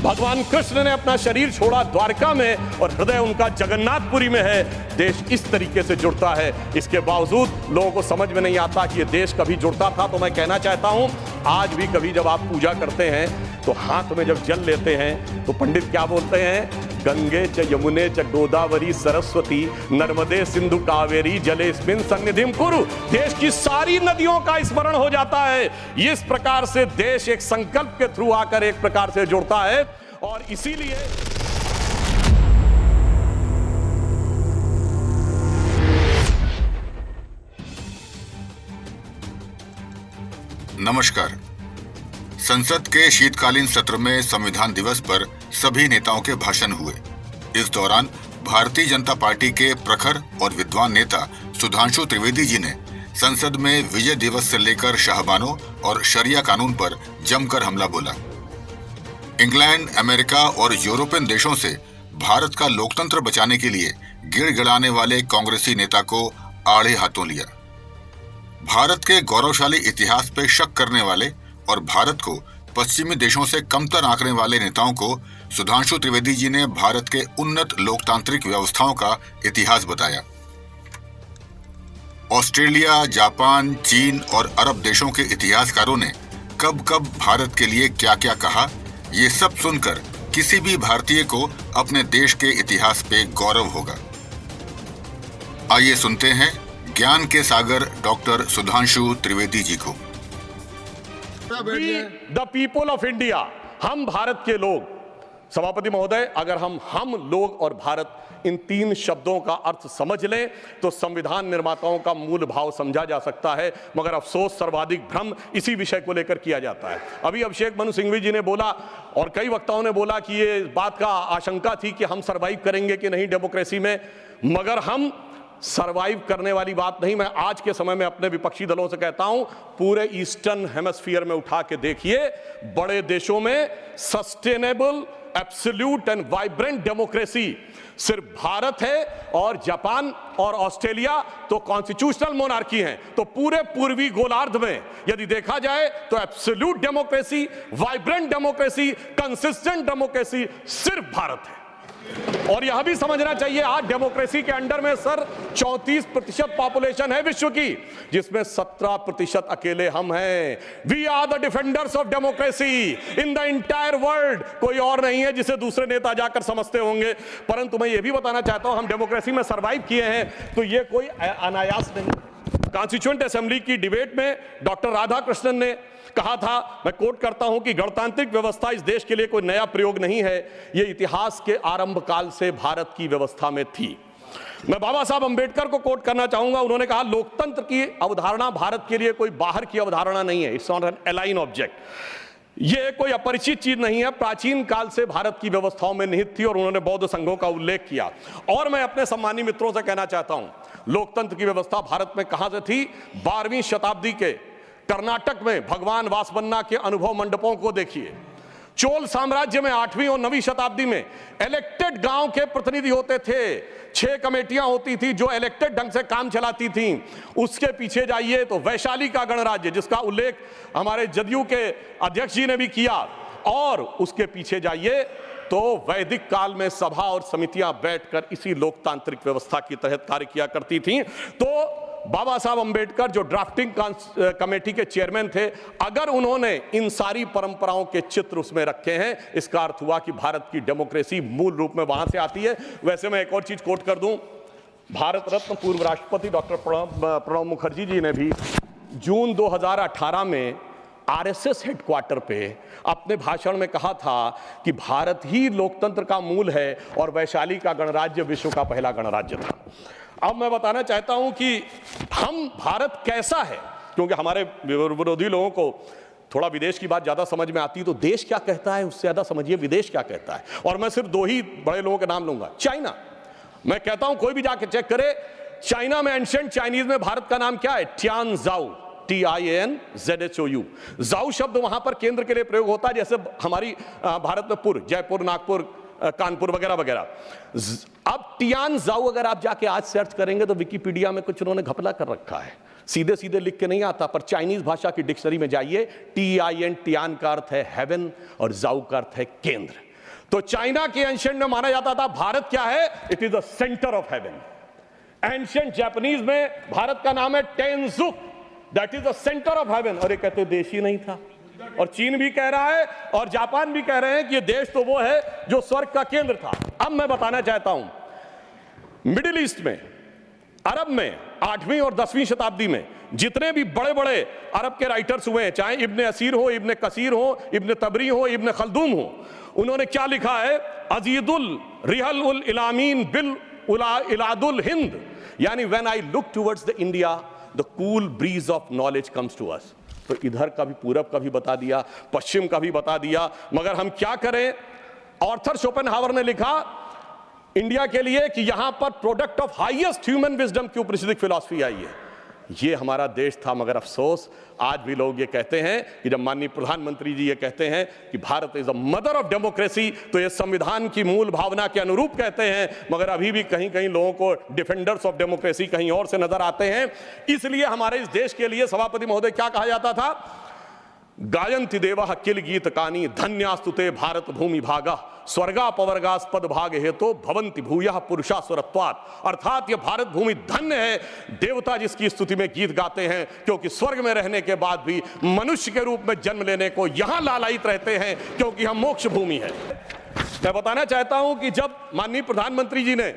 भगवान कृष्ण ने अपना शरीर छोड़ा द्वारका में और हृदय उनका जगन्नाथपुरी में है। देश इस तरीके से जुड़ता है, इसके बावजूद लोगों को समझ में नहीं आता कि ये देश कभी जुड़ता था। तो मैं कहना चाहता हूं, आज भी कभी जब आप पूजा करते हैं तो हाथ में जब जल लेते हैं तो पंडित क्या बोलते हैं? गंगे च यमुने च गोदावरी सरस्वती नर्मदे सिंधु कावेरी जलेस्मिन् सन्निधिं कुरु। देश की सारी नदियों का स्मरण हो जाता है। इस प्रकार से देश एक संकल्प के थ्रू आकर एक प्रकार से जुड़ता है और इसीलिए नमस्कार। संसद के शीतकालीन सत्र में संविधान दिवस पर सभी नेताओं के भाषण हुए। इस दौरान भारतीय जनता पार्टी के प्रखर और विद्वान नेता सुधांशु त्रिवेदी जी ने संसद में विजय दिवस से लेकर शाहबानों और शरिया कानून पर जमकर हमला बोला। इंग्लैंड, अमेरिका और यूरोपियन देशों से भारत का लोकतंत्र बचाने के लिए गिड़गिड़ाने वाले कांग्रेसी नेता को आड़े हाथों लिया। भारत के गौरवशाली इतिहास पे शक करने वाले और भारत को पश्चिमी देशों से कमतर आंकने वाले नेताओं को सुधांशु त्रिवेदी जी ने भारत के उन्नत लोकतांत्रिक व्यवस्थाओं का इतिहास बताया। ऑस्ट्रेलिया, जापान, चीन और अरब देशों के इतिहासकारों ने कब कब भारत के लिए क्या क्या कहा, ये सब सुनकर किसी भी भारतीय को अपने देश के इतिहास पे गौरव होगा। आइए सुनते हैं ज्ञान के सागर डॉक्टर सुधांशु त्रिवेदी जी को। द पीपल ऑफ इंडिया, हम भारत के लोग। सभापति महोदय, अगर हम लोग और भारत इन तीन शब्दों का अर्थ समझ लें तो संविधान निर्माताओं का मूल भाव समझा जा सकता है। मगर अफसोस, सर्वाधिक भ्रम इसी विषय को लेकर किया जाता है। अभी अभिषेक मनु सिंघवी जी ने बोला और कई वक्ताओं ने बोला कि ये बात का आशंका थी कि हम सरवाइव करेंगे कि नहीं डेमोक्रेसी में, मगर हम सरवाइव करने वाली बात नहीं। मैं आज के समय में अपने विपक्षी दलों से कहता हूं, पूरे ईस्टर्न हेमिस्फीयर में उठा के देखिए, बड़े देशों में sustainable, absolute and vibrant democracy सिर्फ भारत है, और जापान और ऑस्ट्रेलिया तो कॉन्स्टिट्यूशनल मोनार्की हैं। तो पूरे पूर्वी गोलार्ध में यदि देखा जाए तो absolute democracy, vibrant democracy, consistent democracy सिर्फ भारत है। और यह भी समझना चाहिए, आज डेमोक्रेसी के अंडर में सर 34% पॉपुलेशन है विश्व की, जिसमें 17% अकेले हम हैं। We are the defenders of democracy in the entire world. कोई और नहीं है जिसे दूसरे नेता जाकर समझते होंगे। परंतु मैं यह भी बताना चाहता हूं, हम डेमोक्रेसी में सरवाइव किए हैं तो यह कोई अनायास नहीं। कॉन्स्टिट्यूएंट असेंबली की डिबेट में डॉक्टर राधाकृष्णन ने कहा था, मैं कोट करता हूं, कि गणतांत्रिक व्यवस्था इस देश के लिए कोई नया प्रयोग नहीं है, यह इतिहास के आरंभ काल से भारत की व्यवस्था में थी। मैं बाबा साहब अंबेडकर को कोट करना चाहूंगा। उन्होंने कहा, लोकतंत्र की अवधारणा भारत के लिए कोई बाहर की अवधारणा नहीं है, it's not an align object. यह कोई अपरिचित चीज नहीं है, प्राचीन काल से भारत की व्यवस्थाओं में निहित थी। और उन्होंने बौद्ध संघों का उल्लेख किया। और मैं अपने सम्मानी मित्रों से कहना चाहता हूं, लोकतंत्र की व्यवस्था भारत में कहां से थी? 12वीं शताब्दी के कर्नाटक में भगवान वासवन्ना के अनुभव मंडपों को देखिए। चोल साम्राज्य में 8वीं और 9वीं शताब्दी में इलेक्टेड गांव के प्रतिनिधि होते थे। 6 कमेटियां होती थी जो इलेक्टेड ढंग से काम चलाती थीं। उसके पीछे जाइए तो वैशाली का गणराज्य, जिसका उल्लेख हमारे जदयू के अध्यक्ष जी ने भी किया, और उसके पीछे जाइए तो वैदिक काल में सभा और समितियां बैठकर इसी लोकतांत्रिक व्यवस्था के तहत कार्य किया करती थीं। तो बाबा साहब अंबेडकर जो ड्राफ्टिंग कमेटी के चेयरमैन थे, अगर उन्होंने इन सारी परंपराओं के चित्र उसमें रखे हैं, इसका अर्थ हुआ कि भारत की डेमोक्रेसी मूल रूप में वहां से आती है। वैसे मैं एक और चीज कोट कर दूं, भारत रत्न पूर्व राष्ट्रपति डॉक्टर प्रणब मुखर्जी जी ने भी जून 2018 में आरएसएस हेडक्वार्टर पे अपने भाषण में कहा था कि भारत ही लोकतंत्र का मूल है और वैशाली का गणराज्य विश्व का पहला गणराज्य था। अब मैं बताना चाहता हूं कि हम भारत कैसा है, क्योंकि हमारे विरोधी लोगों को थोड़ा विदेश की बात ज्यादा समझ में आती है, तो देश क्या कहता है उससे ज्यादा समझिए विदेश क्या कहता है। और मैं सिर्फ 2 ही बड़े लोगों के नाम लूंगा। चाइना, मैं कहता हूं कोई भी जाके चेक करे, चाइना में एंशिएंट चाइनीज में भारत का नाम क्या है? ट्यान जाओ, TIANZHOU। जाओ शब्द वहां पर केंद्र के लिए प्रयोग होता है, जैसे हमारी भारत में पुर, जयपुर, नागपुर, कानपुर वगैरह वगैरह। अब टियान जाओ अगर आप जाके आज सर्च करेंगे तो विकिपीडिया में कुछ उन्होंने घपला कर रखा है, सीधे सीधे लिख के नहीं आता, पर चाइनीज भाषा की डिक्शनरी में जाइए, TIN टियान का अर्थ है हेवन और जाओ का अर्थ है केंद्र। तो चाइना के एंशिएंट में माना जाता था भारत क्या है, it is the centre of heaven. Ancient Japanese में भारत का नाम है Tenjiku, that is the centre of heaven. और ये कहते देश ही नहीं था। और चीन भी कह रहा है और जापान भी कह रहे हैं कि ये देश तो वो है जो स्वर्ग का केंद्र था। अब मैं बताना चाहता हूं, मिडिल ईस्ट में, अरब में 8वीं और 10वीं शताब्दी में जितने भी बड़े बड़े अरब के राइटर्स हुए हैं, चाहे इब्ने असीर हो, इब्ने कसीर हो, इब्ने तबरी हो, इब्ने खल्दूम हो, उन्होंने क्या लिखा है, अजीदुल रिहल उल इलामीन बिल इलादुल हिंद, यानी when I look towards the India the cool breeze of knowledge comes to us. तो इधर का भी, पूरब का भी बता दिया, पश्चिम का भी बता दिया, मगर हम क्या करें। आर्थर शोपेनहावर ने लिखा इंडिया के लिए कि यहां पर product of highest human wisdom की ऊपनिषदिक फिलॉसफी आई है। ये हमारा देश था, मगर अफसोस आज भी लोग ये कहते हैं कि जब माननीय प्रधानमंत्री जी ये कहते हैं कि Bharat is a mother of democracy, तो ये संविधान की मूल भावना के अनुरूप कहते हैं, मगर अभी भी कहीं कहीं लोगों को डिफेंडर्स ऑफ डेमोक्रेसी कहीं और से नजर आते हैं। इसलिए हमारे इस देश के लिए सभापति महोदय क्या कहा जाता था, गायन्ति देवः किल गीतकानि धन्यास्तुते भारत भूमि भागा स्वर्गापवर्गास्पद भाग हेतु भवन्ति भूयः पुरुषा स्वरत्वात्। अर्थात ये भारत भूमि धन्य है, देवता जिसकी स्तुति में गीत गाते हैं, क्योंकि स्वर्ग में रहने के बाद भी मनुष्य के रूप में जन्म लेने को यहां लालायित रहते हैं, क्योंकि हम मोक्ष भूमि है। मैं बताना चाहता हूं कि जब माननीय प्रधानमंत्री जी ने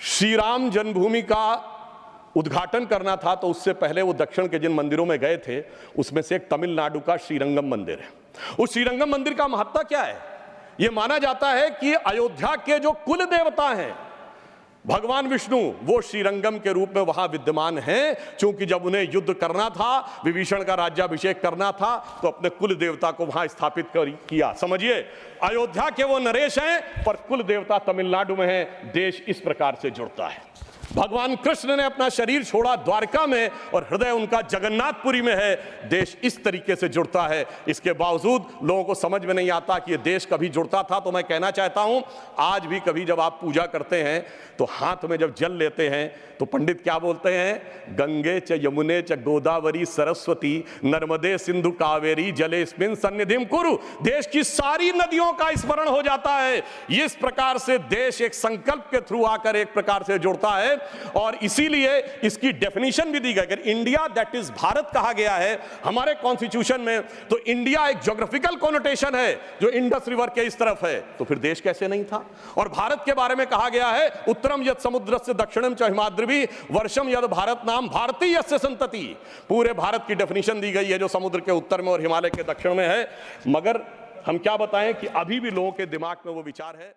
श्री राम जन्मभूमि का उद्घाटन करना था, तो उससे पहले वो दक्षिण के जिन मंदिरों में गए थे, उसमें से एक तमिलनाडु का श्रीरंगम मंदिर है। उस श्रीरंगम मंदिर का महत्ता क्या है, यह माना जाता है कि अयोध्या के जो कुल देवता हैं भगवान विष्णु, वो श्रीरंगम के रूप में वहां विद्यमान हैं। क्योंकि जब उन्हें युद्ध करना था, विभीषण का राज्याभिषेक करना था, तो अपने कुल देवता को वहां स्थापित किया। समझिए, अयोध्या के वो नरेश हैं, पर कुल देवता तमिलनाडु में है। देश इस प्रकार से जुड़ता है। भगवान कृष्ण ने अपना शरीर छोड़ा द्वारका में और हृदय उनका जगन्नाथपुरी में है। देश इस तरीके से जुड़ता है। इसके बावजूद लोगों को समझ में नहीं आता कि ये देश कभी जुड़ता था। तो मैं कहना चाहता हूं, आज भी कभी जब आप पूजा करते हैं तो हाथ में जब जल लेते हैं तो पंडित क्या बोलते हैं, गंगे च यमुने च गोदावरी सरस्वती नर्मदे सिंधु कावेरी जलेस्मिन् सन्निधिं कुरु। देश की सारी नदियों का स्मरण हो जाता है। इस प्रकार से देश एक संकल्प के थ्रू आकर एक प्रकार से जुड़ता है। और इसीलिए इसकी डेफिनेशन भी दी गई। अगर इंडिया दैट इज भारत कहा गया है हमारे कॉन्स्टिट्यूशन में, तो इंडिया एक ज्योग्राफिकल कॉनोटेशन है जो इंडस रिवर के इस तरफ है, तो फिर देश कैसे नहीं था। और भारत के बारे में कहा गया है, उत्तरम यत् समुद्रस्य दक्षिणम च हिमाद्रिभिः वर्षम यद् भारत नाम भारतीयस्य संतति। पूरे भारत की डेफिनेशन दी गई है जो समुद्र के उत्तर में और हिमालय के दक्षिण में है। मगर हम क्या बताएं कि अभी भी लोगों के दिमाग में वो विचार है।